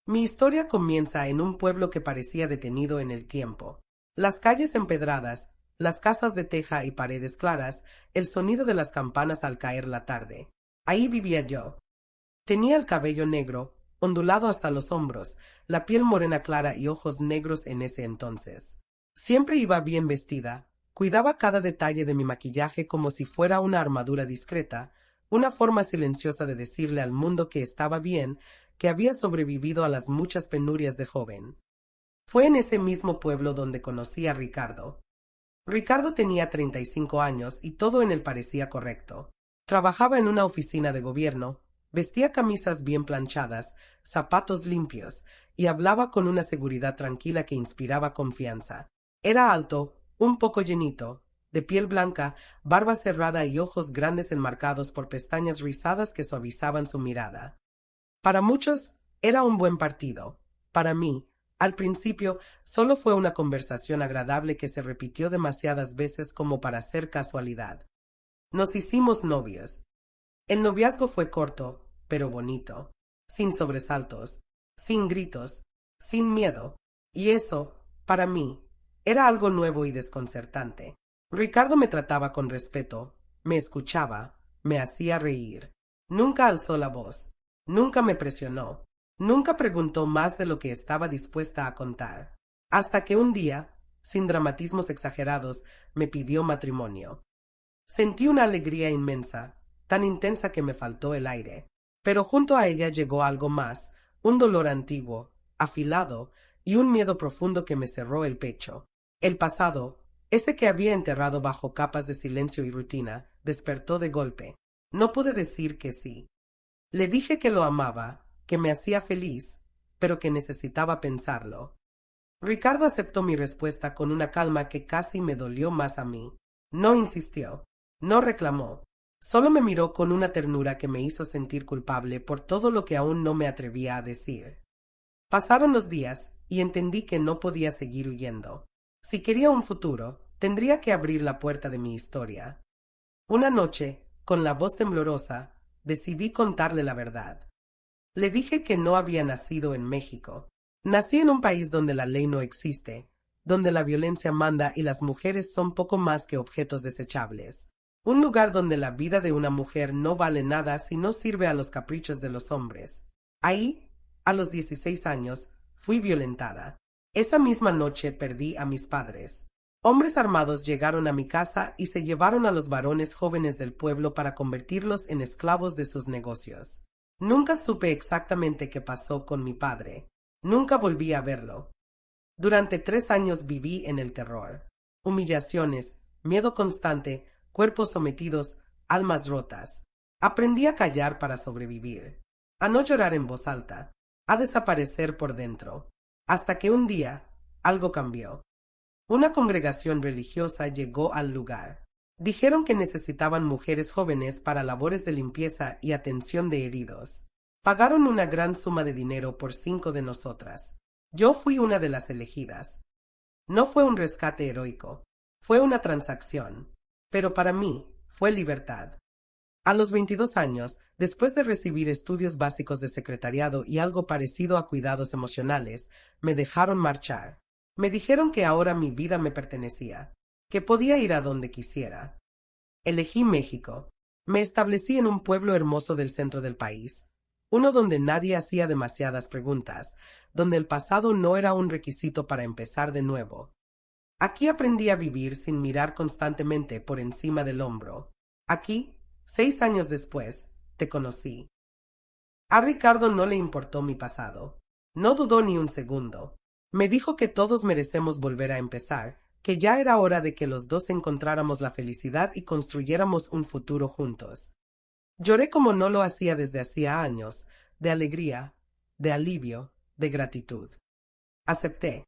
Mi historia comienza en un pueblo que parecía detenido en el tiempo. Las calles empedradas, las casas de teja y paredes claras, el sonido de las campanas al caer la tarde. Ahí vivía yo. Tenía el cabello negro, ondulado hasta los hombros, la piel morena clara y ojos negros en ese entonces. Siempre iba bien vestida, cuidaba cada detalle de mi maquillaje como si fuera una armadura discreta, una forma silenciosa de decirle al mundo que estaba bien, que había sobrevivido a las muchas penurias de joven. Fue en ese mismo pueblo donde conocí a Ricardo. Ricardo tenía 35 años y todo en él parecía correcto. Trabajaba en una oficina de gobierno, vestía camisas bien planchadas, zapatos limpios, y hablaba con una seguridad tranquila que inspiraba confianza. Era alto, un poco llenito, de piel blanca, barba cerrada y ojos grandes enmarcados por pestañas rizadas que suavizaban su mirada. Para muchos era un buen partido. Para mí, al principio, solo fue una conversación agradable que se repitió demasiadas veces como para ser casualidad. Nos hicimos novios. El noviazgo fue corto, pero bonito, sin sobresaltos, sin gritos, sin miedo, y eso, para mí, era algo nuevo y desconcertante. Ricardo me trataba con respeto, me escuchaba, me hacía reír. Nunca alzó la voz, nunca me presionó, nunca preguntó más de lo que estaba dispuesta a contar. Hasta que un día, sin dramatismos exagerados, me pidió matrimonio. Sentí una alegría inmensa, tan intensa que me faltó el aire. Pero junto a ella llegó algo más, un dolor antiguo, afilado, y un miedo profundo que me cerró el pecho. El pasado, ese que había enterrado bajo capas de silencio y rutina, despertó de golpe. No pude decir que sí. Le dije que lo amaba, que me hacía feliz, pero que necesitaba pensarlo. Ricardo aceptó mi respuesta con una calma que casi me dolió más a mí. No insistió, no reclamó, solo me miró con una ternura que me hizo sentir culpable por todo lo que aún no me atrevía a decir. Pasaron los días y entendí que no podía seguir huyendo. Si quería un futuro, tendría que abrir la puerta de mi historia. Una noche, con la voz temblorosa, decidí contarle la verdad. Le dije que no había nacido en México. Nací en un país donde la ley no existe, donde la violencia manda y las mujeres son poco más que objetos desechables. Un lugar donde la vida de una mujer no vale nada si no sirve a los caprichos de los hombres. Ahí, a los 16 años, fui violentada. Esa misma noche perdí a mis padres. Hombres armados llegaron a mi casa y se llevaron a los varones jóvenes del pueblo para convertirlos en esclavos de sus negocios. Nunca supe exactamente qué pasó con mi padre. Nunca volví a verlo. Durante 3 años viví en el terror. Humillaciones, miedo constante, cuerpos sometidos, almas rotas. Aprendí a callar para sobrevivir, a no llorar en voz alta, a desaparecer por dentro. Hasta que un día, algo cambió. Una congregación religiosa llegó al lugar. Dijeron que necesitaban mujeres jóvenes para labores de limpieza y atención de heridos. Pagaron una gran suma de dinero por 5 de nosotras. Yo fui una de las elegidas. No fue un rescate heroico, fue una transacción, pero para mí fue libertad. A los 22 años, después de recibir estudios básicos de secretariado y algo parecido a cuidados emocionales, me dejaron marchar. Me dijeron que ahora mi vida me pertenecía, que podía ir a donde quisiera. Elegí México. Me establecí en un pueblo hermoso del centro del país, uno donde nadie hacía demasiadas preguntas, donde el pasado no era un requisito para empezar de nuevo. Aquí aprendí a vivir sin mirar constantemente por encima del hombro. Aquí, 6 años después, te conocí. A Ricardo no le importó mi pasado. No dudó ni un segundo. Me dijo que todos merecemos volver a empezar, que ya era hora de que los dos encontráramos la felicidad y construyéramos un futuro juntos. Lloré como no lo hacía desde hacía años, de alegría, de alivio, de gratitud. Acepté.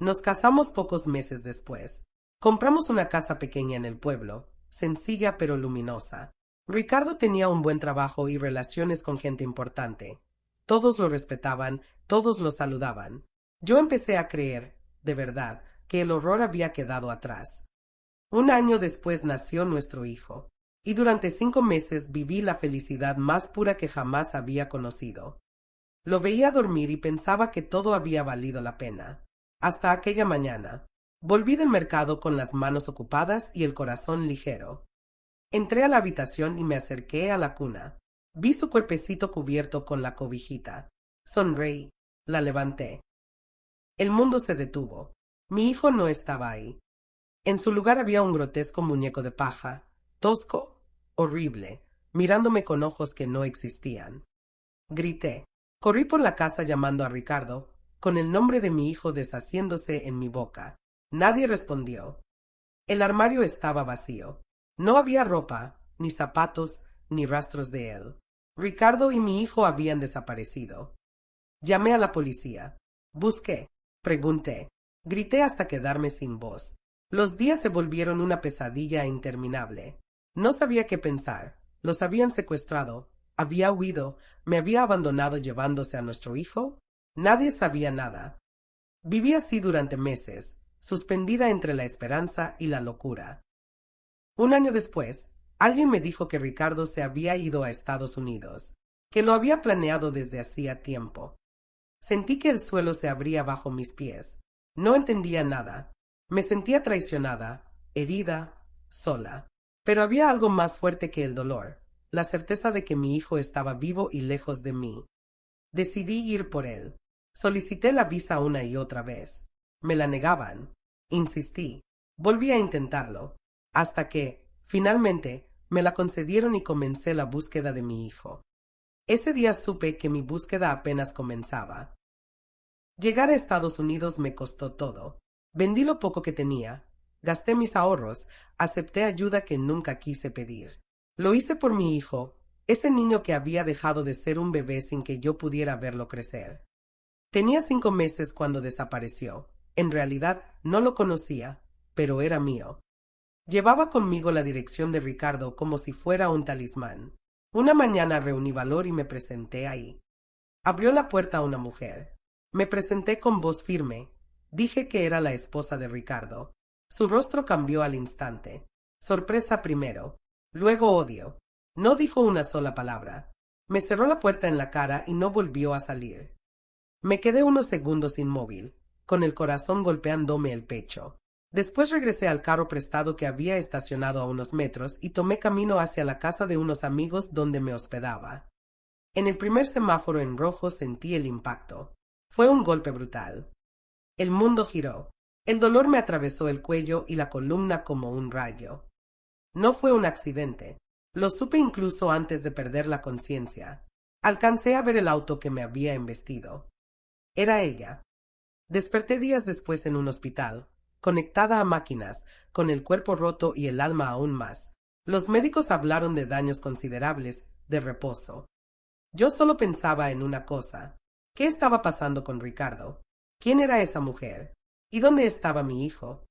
Nos casamos pocos meses después. Compramos una casa pequeña en el pueblo, sencilla pero luminosa. Ricardo tenía un buen trabajo y relaciones con gente importante. Todos lo respetaban, todos lo saludaban. Yo empecé a creer, de verdad, que el horror había quedado atrás. Un año después nació nuestro hijo, y durante 5 meses viví la felicidad más pura que jamás había conocido. Lo veía dormir y pensaba que todo había valido la pena. Hasta aquella mañana. Volví del mercado con las manos ocupadas y el corazón ligero. Entré a la habitación y me acerqué a la cuna. Vi su cuerpecito cubierto con la cobijita. Sonreí. La levanté. El mundo se detuvo. Mi hijo no estaba ahí. En su lugar había un grotesco muñeco de paja, tosco, horrible, mirándome con ojos que no existían. Grité. Corrí por la casa llamando a Ricardo, con el nombre de mi hijo deshaciéndose en mi boca. Nadie respondió. El armario estaba vacío. No había ropa, ni zapatos, ni rastros de él. Ricardo y mi hijo habían desaparecido. Llamé a la policía. Busqué. Pregunté. Grité hasta quedarme sin voz. Los días se volvieron una pesadilla interminable. No sabía qué pensar. Los habían secuestrado. Había huido. Me había abandonado llevándose a nuestro hijo. Nadie sabía nada. Viví así durante meses, suspendida entre la esperanza y la locura. Un año después, alguien me dijo que Ricardo se había ido a Estados Unidos, que lo había planeado desde hacía tiempo. Sentí que el suelo se abría bajo mis pies. No entendía nada. Me sentía traicionada, herida, sola. Pero había algo más fuerte que el dolor, la certeza de que mi hijo estaba vivo y lejos de mí. Decidí ir por él. Solicité la visa una y otra vez. Me la negaban. Insistí. Volví a intentarlo. Hasta que, finalmente, me la concedieron y comencé la búsqueda de mi hijo. Ese día supe que mi búsqueda apenas comenzaba. Llegar a Estados Unidos me costó todo. Vendí lo poco que tenía. Gasté mis ahorros. Acepté ayuda que nunca quise pedir. Lo hice por mi hijo, ese niño que había dejado de ser un bebé sin que yo pudiera verlo crecer. Tenía 5 meses cuando desapareció. En realidad, no lo conocía, pero era mío. Llevaba conmigo la dirección de Ricardo como si fuera un talismán. Una mañana reuní valor y me presenté ahí. Abrió la puerta a una mujer. Me presenté con voz firme. Dije que era la esposa de Ricardo. Su rostro cambió al instante. Sorpresa primero, luego odio. No dijo una sola palabra. Me cerró la puerta en la cara y no volvió a salir. Me quedé unos segundos inmóvil, con el corazón golpeándome el pecho. Después regresé al carro prestado que había estacionado a unos metros y tomé camino hacia la casa de unos amigos donde me hospedaba. En el primer semáforo en rojo sentí el impacto. Fue un golpe brutal. El mundo giró. El dolor me atravesó el cuello y la columna como un rayo. No fue un accidente. Lo supe incluso antes de perder la conciencia. Alcancé a ver el auto que me había embestido. Era ella. Desperté días después en un hospital, conectada a máquinas, con el cuerpo roto y el alma aún más. Los médicos hablaron de daños considerables, de reposo. Yo solo pensaba en una cosa. ¿Qué estaba pasando con Ricardo? ¿Quién era esa mujer? ¿Y dónde estaba mi hijo?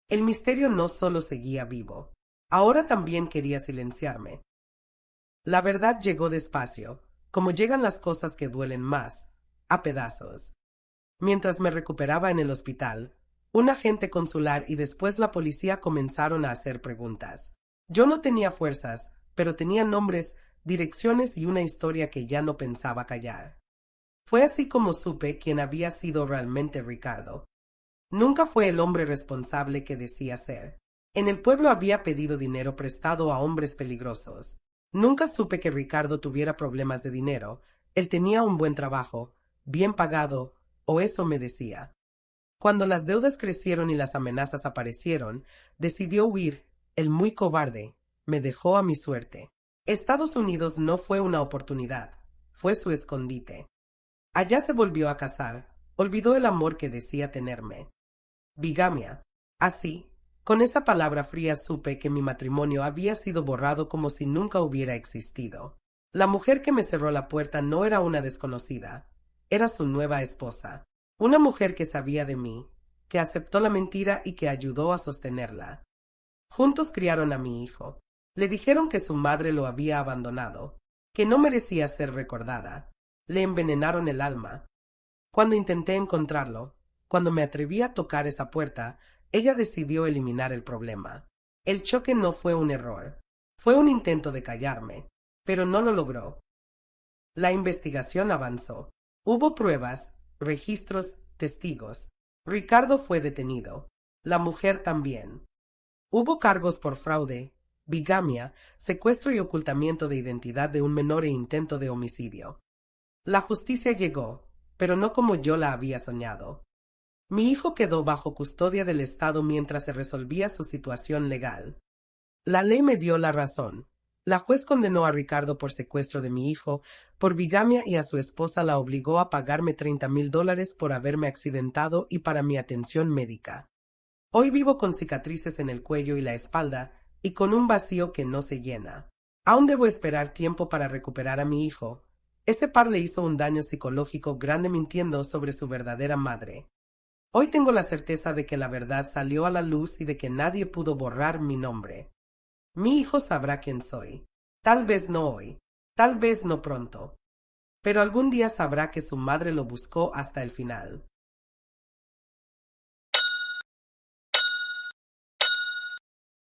El misterio no solo seguía vivo. Ahora también quería silenciarme. La verdad llegó despacio, como llegan las cosas que duelen más, a pedazos. Mientras me recuperaba en el hospital, un agente consular y después la policía comenzaron a hacer preguntas. Yo no tenía fuerzas, pero tenía nombres, direcciones y una historia que ya no pensaba callar. Fue así como supe quién había sido realmente Ricardo. Nunca fue el hombre responsable que decía ser. En el pueblo había pedido dinero prestado a hombres peligrosos. Nunca supe que Ricardo tuviera problemas de dinero. Él tenía un buen trabajo, bien pagado, o eso me decía. Cuando las deudas crecieron y las amenazas aparecieron, decidió huir. El muy cobarde me dejó a mi suerte. Estados Unidos no fue una oportunidad, fue su escondite. Allá se volvió a casar, olvidó el amor que decía tenerme. Bigamia. Así, con esa palabra fría supe que mi matrimonio había sido borrado como si nunca hubiera existido. La mujer que me cerró la puerta no era una desconocida, era su nueva esposa, una mujer que sabía de mí, que aceptó la mentira y que ayudó a sostenerla. Juntos criaron a mi hijo. Le dijeron que su madre lo había abandonado, que no merecía ser recordada. Le envenenaron el alma. Cuando intenté encontrarlo, cuando me atreví a tocar esa puerta, ella decidió eliminar el problema. El choque no fue un error, fue un intento de callarme, pero no lo logró. La investigación avanzó. Hubo pruebas, registros, testigos. Ricardo fue detenido. La mujer también. Hubo cargos por fraude, bigamia, secuestro y ocultamiento de identidad de un menor e intento de homicidio. La justicia llegó, pero no como yo la había soñado. Mi hijo quedó bajo custodia del Estado mientras se resolvía su situación legal. La ley me dio la razón. La juez condenó a Ricardo por secuestro de mi hijo, por bigamia y a su esposa la obligó a pagarme $30,000 por haberme accidentado y para mi atención médica. Hoy vivo con cicatrices en el cuello y la espalda y con un vacío que no se llena. Aún debo esperar tiempo para recuperar a mi hijo. Ese par le hizo un daño psicológico grande mintiendo sobre su verdadera madre. Hoy tengo la certeza de que la verdad salió a la luz y de que nadie pudo borrar mi nombre. Mi hijo sabrá quién soy. Tal vez no hoy, tal vez no pronto. Pero algún día sabrá que su madre lo buscó hasta el final.